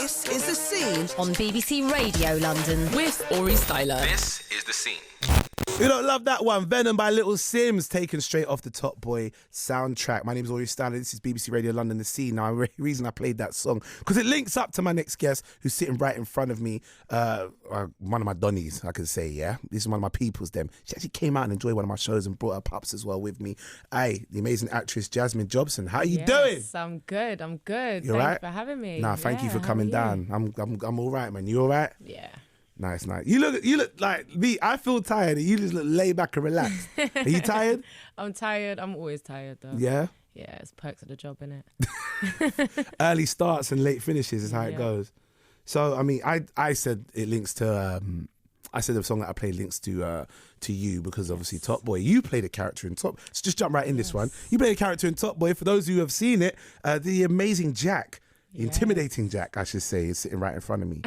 This is The Scene on BBC Radio London with Aurie Styla. This is The Scene. You don't love that one? Venom by Little Sims, taken straight off the Top Boy soundtrack. My name is Aurie Styla. This is BBC Radio London, The Scene. Now, the reason I played that song, because it links up to my next guest, who's sitting right in front of me. One of my Donnies, I can say, yeah? This is one of my peoples, them. She actually came out and enjoyed one of my shows and brought her pups as well with me. Hey, the amazing actress, Jasmine Jobson. How are you doing? Yes, I'm good. You all right? Thanks for having me. Nah, thank you for coming down. I'm all right, man. You all right? Yeah. Nice. You look like me. I feel tired. You just look laid back and relaxed. Are you tired? I'm tired. I'm always tired though. Yeah? Yeah, it's perks of the job, innit? Early starts and late finishes is how it goes. So, I mean, I said it links to... I said the song that I played links to you because obviously Top Boy. You played a character in Top... So just jump right in this one. You played a character in Top Boy. For those who have seen it, the amazing Jack... Intimidating Jack, I should say, is sitting right in front of me.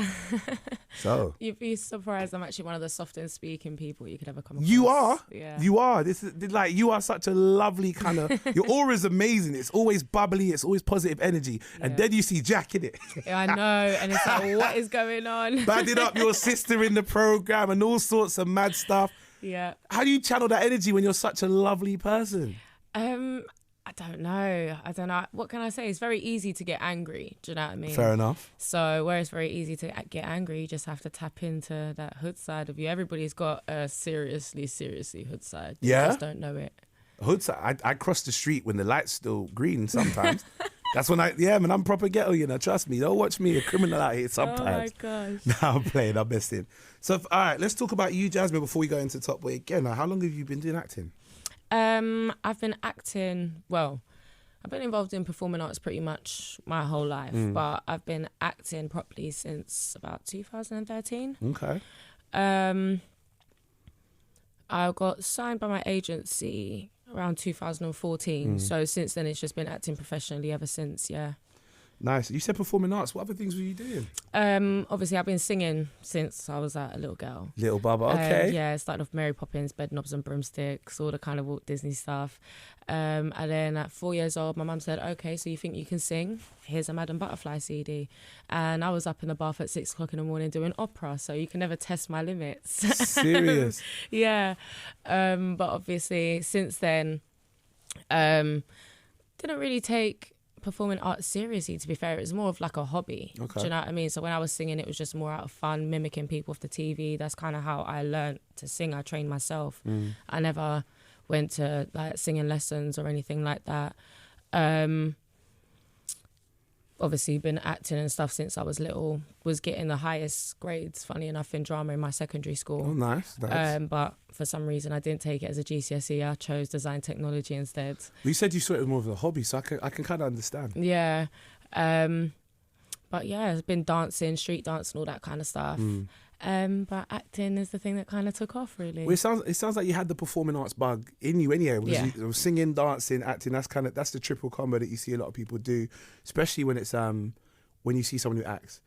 So you'd be surprised. I'm actually one of the softest speaking people you could ever come across. You are. Yeah. You are. This is like you are such a lovely kind of. Your aura is amazing. It's always bubbly. It's always positive energy. And then you see Jack in it. Yeah, I know, and it's like, what is going on? Badding up your sister in the program and all sorts of mad stuff. Yeah. How do you channel that energy when you're such a lovely person? I don't know. What can I say? It's very easy to get angry. Do you know what I mean? Fair enough. So where it's very easy to get angry, you just have to tap into that hood side of you. Everybody's got a seriously hood side. You just don't know it. Hood side. I cross the street when the light's still green sometimes. That's when I'm proper ghetto, you know, trust me. Don't watch me, a criminal out here sometimes. Oh my gosh. No, I'm playing, I'm messing. So, all right, let's talk about you, Jasmine, before we go into Top Boy again. Now, how long have you been doing acting? I've been acting, I've been involved in performing arts pretty much my whole life, but I've been acting properly since about 2013. Okay. I got signed by my agency around 2014, so since then it's just been acting professionally ever since, yeah. Nice. You said performing arts. What other things were you doing? Obviously, I've been singing since I was a little girl. Little Baba, okay. Yeah, started off Mary Poppins, Bedknobs and Broomsticks, all the kind of Walt Disney stuff. And then at 4 years old, my mum said, okay, so you think you can sing? Here's a Madam Butterfly CD. And I was up in the bath at 6 o'clock in the morning doing opera, so you can never test my limits. Serious? Yeah. But obviously, since then, didn't really take performing arts seriously, to be fair. It was more of like a hobby. Okay. Do you know what I mean? So when I was singing, it was just more out of fun, mimicking people off the TV. That's kind of how I learned to sing. I trained myself. I never went to like singing lessons or anything like that. Obviously been acting and stuff since I was little. Was getting the highest grades, funny enough, in drama in my secondary school. Oh, nice. But for some reason I didn't take it as a GCSE. I chose design technology instead. Well, you said you saw it as more of a hobby, so I can kind of understand. Yeah. But yeah, it's been dancing, street dancing, all that kind of stuff. But acting is the thing that kind of took off, really. Well, it sounds like you had the performing arts bug in you anyway. Because you singing, dancing, acting. That's the triple combo that you see a lot of people do, especially when it's when you see someone who acts.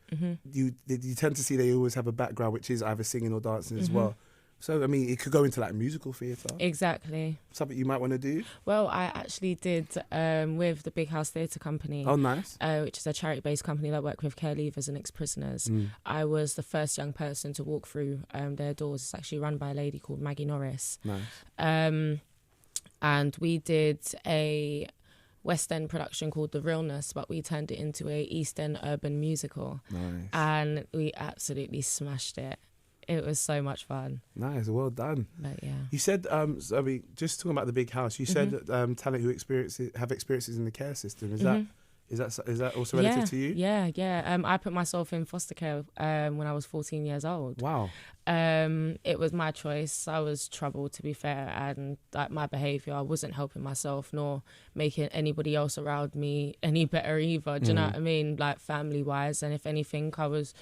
You tend to see they always have a background which is either singing or dancing as well. So, I mean, it could go into like musical theatre. Exactly. Something you might want to do? Well, I actually did with the Big House Theatre Company. Oh, nice. Which is a charity-based company that work with care leavers and ex-prisoners. I was the first young person to walk through their doors. It's actually run by a lady called Maggie Norris. Nice. And we did a West End production called The Realness, but we turned it into a East End urban musical. Nice. And we absolutely smashed it. It was so much fun. Nice, well done. But yeah. You said, I mean, just talking about the Big House, you said that talent who have experiences in the care system. Is that also relative to you? Yeah. I put myself in foster care when I was 14 years old. Wow. It was my choice. I was troubled, to be fair, and like my behaviour, I wasn't helping myself nor making anybody else around me any better either. Do you know what I mean? Like family-wise, and if anything, I was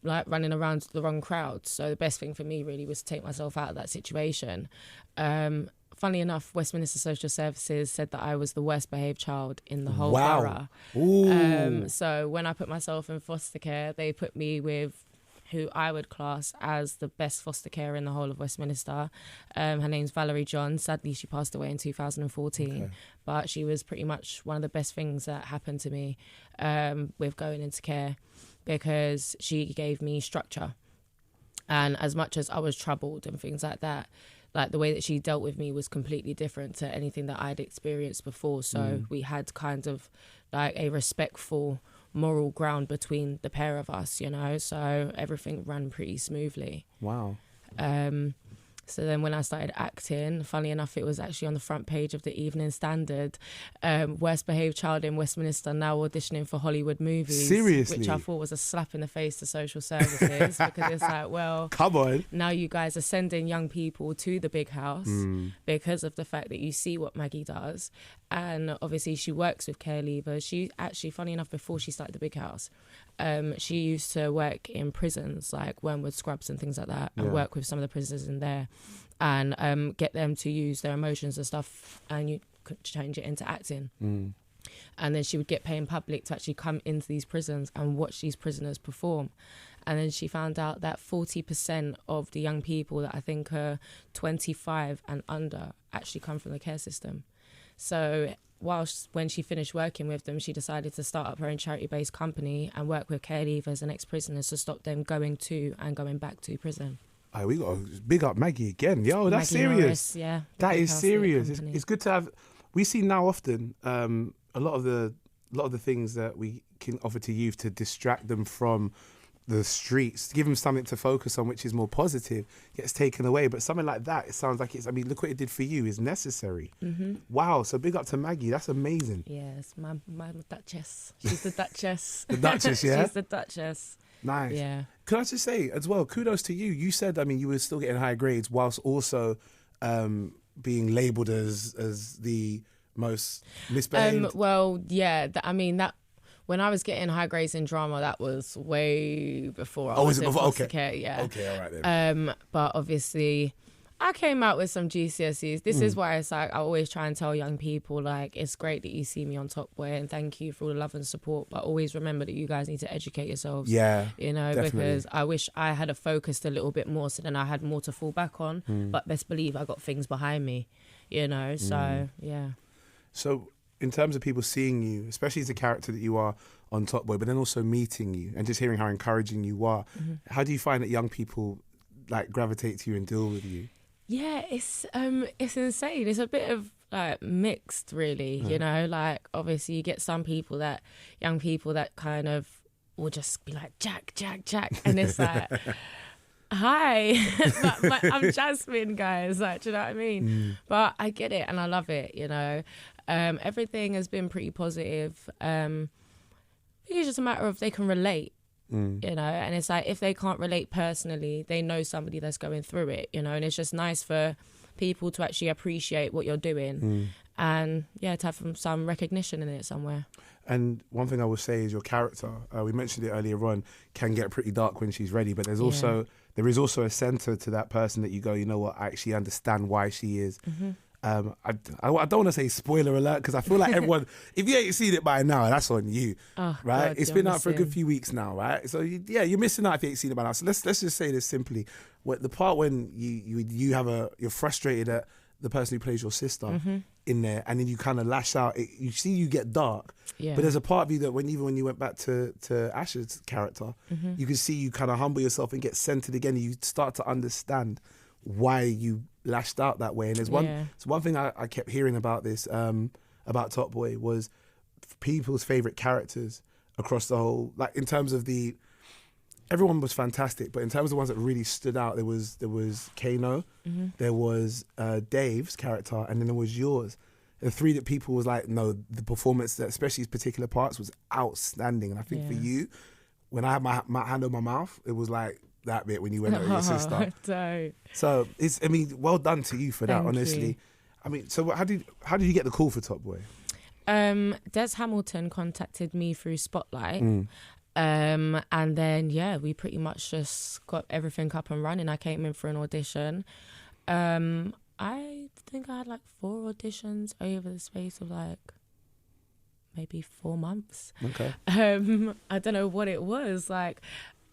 like running around the wrong crowd. So the best thing for me really was to take myself out of that situation. Funnily enough, Westminster Social Services said that I was the worst behaved child in the whole borough. So when I put myself in foster care, they put me with who I would class as the best foster carer in the whole of Westminster. Her name's Valerie John. Sadly, she passed away in 2014. Okay. But she was pretty much one of the best things that happened to me with going into care. because she gave me structure. And as much as I was troubled and things like that, like the way that she dealt with me was completely different to anything that I'd experienced before. So we had kind of like a respectful moral ground between the pair of us, you know, so everything ran pretty smoothly. Wow. So then when I started acting, funny enough, it was actually on the front page of the Evening Standard. Worst behaved child in Westminster now auditioning for Hollywood movies. Seriously? Which I thought was a slap in the face to social services because it's like, well, Come on. now you guys are sending young people to the big house because of the fact that you see what Maggie does. And obviously she works with care leavers. She actually, funny enough, before she started the big house, she used to work in prisons like Wormwood Scrubs and things like that, and work with some of the prisoners in there and get them to use their emotions and stuff, and you could change it into acting. And then she would get paid in public to actually come into these prisons and watch these prisoners perform. And then she found out that 40% of the young people that I think are 25 and under actually come from the care system. So when she finished working with them, she decided to start up her own charity-based company and work with care leavers and ex-prisoners to stop them going to and going back to prison. Oh, we got to big up Maggie again. Yo, that's Maggie serious. Norris, yeah. That is serious. Company. It's good to have. We see now often a lot of the things that we can offer to youth to distract them from the streets, to give them something to focus on, which is more positive, gets taken away. But something like that, it sounds like it's. I mean, look what it did for you. Is necessary. Wow. So big up to Maggie. That's amazing. Yes, my Duchess. She's the Duchess. The Duchess, yeah. She's the Duchess. Nice. Yeah. Can I just say as well, kudos to you. You said, I mean, you were still getting high grades whilst also being labelled as the most misbehaved. Well, yeah. I mean, that when I was getting high grades in drama, that was way before I was in foster care. Yeah. Okay, all right then. But obviously, I came out with some GCSEs. This is why it's like I always try and tell young people, like, it's great that you see me on Top Boy and thank you for all the love and support, but always remember that you guys need to educate yourselves. Yeah, you know, definitely. Because I wish I had focused a little bit more, so then I had more to fall back on. But best believe I got things behind me, you know. So yeah. So in terms of people seeing you, especially as a character that you are on Top Boy, but then also meeting you and just hearing how encouraging you are, how do you find that young people like gravitate to you and deal with you? Yeah, it's insane. It's a bit of like mixed, really. You know, like obviously you get some people young people that kind of will just be like Jack, and it's like, hi, I'm Jasmine, guys. Like, do you know what I mean? But I get it and I love it. You know, everything has been pretty positive. I think it's just a matter of they can relate. You know, and it's like if they can't relate personally, they know somebody that's going through it, you know, and it's just nice for people to actually appreciate what you're doing and to have some recognition in it somewhere. And one thing I will say is your character, we mentioned it earlier on, can get pretty dark when she's ready, but there is also a centre to that person that you go, you know what, I actually understand why she is. I don't want to say spoiler alert because I feel like everyone, if you ain't seen it by now, that's on you, right? God, it's been out for a good few weeks now, right? So you're missing out if you ain't seen it by now. So let's just say this simply: the part when you're frustrated at the person who plays your sister in there, and then you kind of lash out. You get dark, but there's a part of you that even when you went back to Ash's character, you can see you kind of humble yourself and get centered again. And you start to understand why you lashed out that way. And there's one thing I kept hearing about this about Top Boy was people's favorite characters across the whole, like in terms of everyone was fantastic, but in terms of the ones that really stood out, there was Kano, there was Dave's character, and then there was yours. The three that people was like, no, the performance, especially his particular parts, was outstanding. And I think for you, when I had my hand on my mouth, it was like that bit when you went over your sister. Don't. So well done to you for that, honestly. You. I mean, so how did you get the call for Top Boy? Des Hamilton contacted me through Spotlight. And then we pretty much just got everything up and running. I came in for an audition. I think I had like 4 auditions over the space of like maybe 4 months. Okay. I don't know what it was. Like,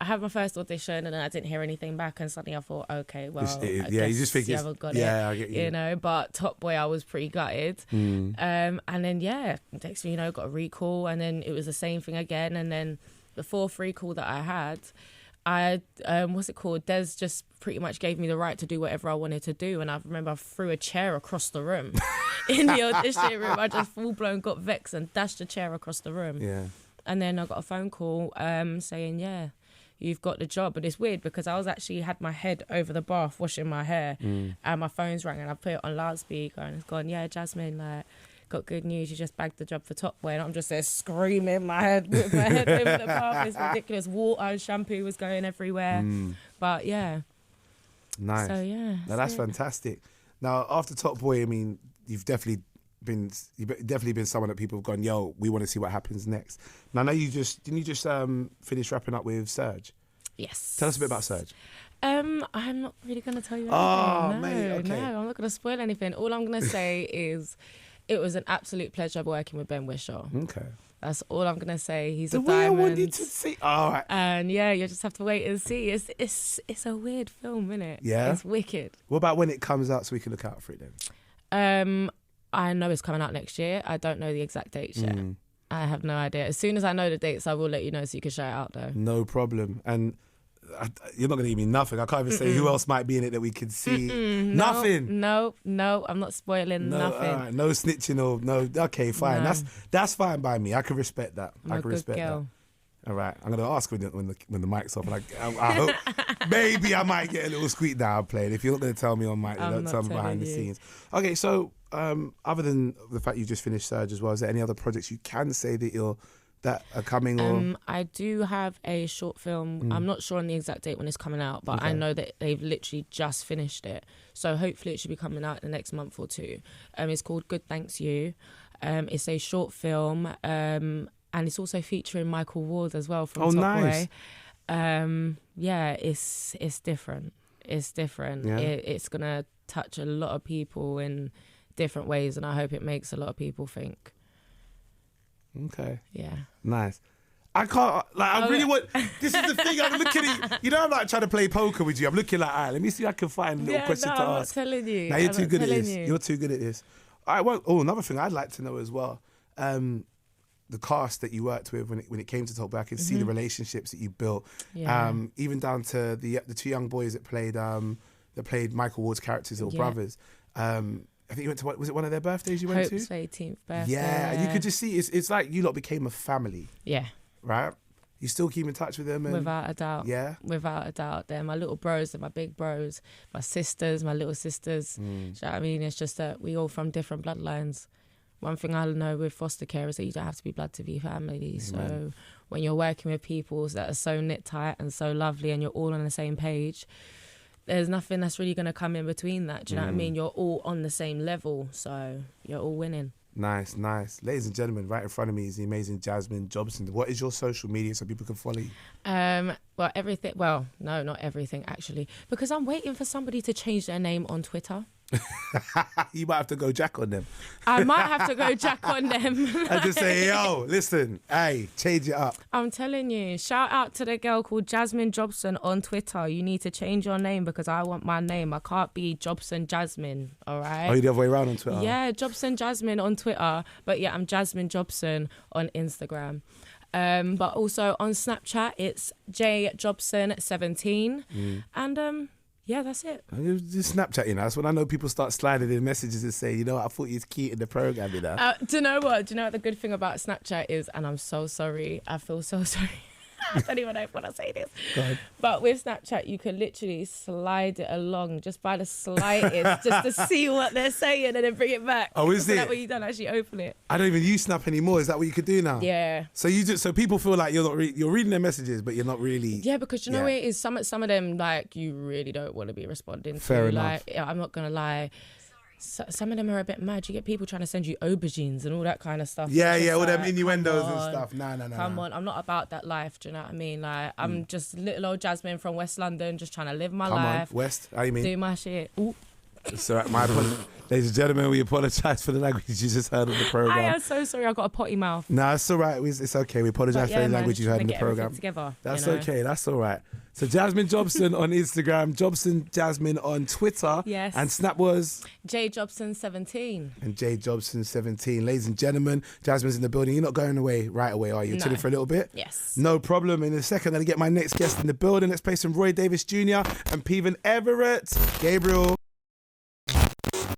I had my first audition and then I didn't hear anything back, and suddenly I thought, okay, well, I you just think you haven't got it. I get you. You know, but Top Boy, I was pretty gutted. And then next thing you know, got a recall, and then it was the same thing again, and then the 4-3 call that I had, what's it called? Des just pretty much gave me the right to do whatever I wanted to do. And I remember I threw a chair across the room in the audition room. I just full blown got vexed and dashed a chair across the room. Yeah. And then I got a phone call saying, yeah, you've got the job. But it's weird because I was actually had my head over the bath washing my hair and my phone's rang and I put it on loudspeaker and it's gone, yeah, Jasmine, like, got good news, you just bagged the job for Top Boy. And I'm just there screaming my head with my head over the bath. It's ridiculous. Water and shampoo was going everywhere. But yeah. Nice. So yeah. Now that's fantastic. Now after Top Boy, I mean, you've definitely been someone that people have gone, yo, we want to see what happens next. Now I know you didn't you just finish wrapping up with Surge? Yes. Tell us a bit about Surge. I'm not really going to tell you anything. Oh, no, mate, okay. No, I'm not going to spoil anything. All I'm going to say is it was an absolute pleasure working with Ben Whishaw. Okay. That's all I'm going to say. He's The a way I diamond. want you to see. All right. And yeah, you just have to wait and see. It's a weird film, isn't it? Yeah. It's wicked. What about when it comes out so we can look out for it then? I know it's coming out next year. I don't know the exact dates yet. I have no idea. As soon as I know the dates, I will let you know so you can shout it out though. No problem. And you're not going to give me nothing. I can't even say who else might be in it that we can see. Nothing. No, I'm not spoiling nothing. All right, no snitching or no. Okay, fine. No. That's fine by me. I can respect that. I'm I a can good respect girl. that. All right, I'm going to ask when the mic's off. And I hope maybe I might get a little squeak down played. If you're not going to tell me on mic, don't tell me behind the scenes. Okay, so other than the fact you just finished Surge as well, is there any other projects you can say that are coming? Or I do have a short film. I'm not sure on the exact date when it's coming out, but I know that they've literally just finished it. So hopefully it should be coming out in the next month or two. It's called Good Thanks You. It's a short film, and it's also featuring Michael Ward as well from Top Boy. Yeah, it's different. It's different. Yeah. It's gonna touch a lot of people in different ways, and I hope it makes a lot of people think. okay, Yeah. nice. I can't, I really want, this is the thing, I'm looking at you know, I'm like trying to play poker with you. I'm looking like, all right, let me see if I can find a little question to I'm ask. not telling you. Now you're I'm too not good at telling this. you. You're too good at this. All right, well, another thing I'd like to know as well, the cast that you worked with when it came to Talk Back, I can see the relationships that you built, even down to the two young boys that played Michael Ward's characters, little brothers. I think you went to, was it one of their birthdays you went Hope's to? 18th birthday. Yeah, you could just see, it's like you lot became a family, Yeah, right? You still keep in touch with them? And, without a doubt. Yeah? Without a doubt. They're my little bros, they're my big bros, my sisters, my little sisters. Do you know what I mean? It's just that we all from different bloodlines. One thing I know with foster care is that you don't have to be blood to be family. So when you're working with people that are so knit tight and so lovely and you're all on the same page, there's nothing that's really going to come in between that. Do you know what I mean? You're all on the same level, so you're all winning. Nice. Ladies and gentlemen, right in front of me is the amazing Jasmine Jobson. What is your social media so people can follow you? Well, everything. Well, no, not everything, actually. Because I'm waiting for somebody to change their name on Twitter. You might have to go Jack on them. I might have to go Jack on them. And just say, yo, listen, hey, change it up. I'm telling you, shout out to the girl called Jasmine Jobson on Twitter. You need to change your name because I want my name. I can't be Jobson Jasmine, all right? Oh, you're the other way around on Twitter? Yeah, Jobson Jasmine on Twitter. But yeah, I'm Jasmine Jobson on Instagram. But also on Snapchat, it's jjobson17. And yeah, that's it. Just Snapchat, you know. That's when I know people start sliding in messages and say, you know what, I thought you was cute in the program, you know. Do you know what? The good thing about Snapchat is, and I'm so sorry, I feel so sorry. I don't even know if I want to say this. Go ahead. But with Snapchat, you can literally slide it along just by the slightest, just to see what they're saying and then bring it back. Oh, is so it? that way you don't actually open it. I don't even use Snap anymore. Is that what you could do now? Yeah. So so people feel like you're not you're reading their messages, but you're not really. Yeah, because you know what it is. Some of them, like, you really don't want to be responding to. Fair enough. Like, I'm not gonna lie. Some of them are a bit mad. You get people trying to send you aubergines and all that kind of stuff. Yeah, all them like, innuendos and stuff. No. Come on, I'm not about that life. Do you know what I mean? Like, I'm just little old Jasmine from West London, just trying to live my life. West. How you mean? Do my shit. Ooh. It's all right. My apologies. Ladies and gentlemen, we apologise for the language you just heard on the programme. I am so sorry. I got a potty mouth. No, it's all right. It's okay. We apologise for the language you heard in the programme. Together, That's you know? okay. That's all right. So Jasmine Jobson on Instagram, Jobson Jasmine on Twitter. Yes. And Snap was? J Jobson 17. And J Jobson 17. Ladies and gentlemen, Jasmine's in the building. You're not going away right away, are you? No. Chilling for a little bit? Yes. No problem. In a second, I'm going to get my next guest in the building. Let's play some Roy Davis Jr. and Peven Everett. Gabriel.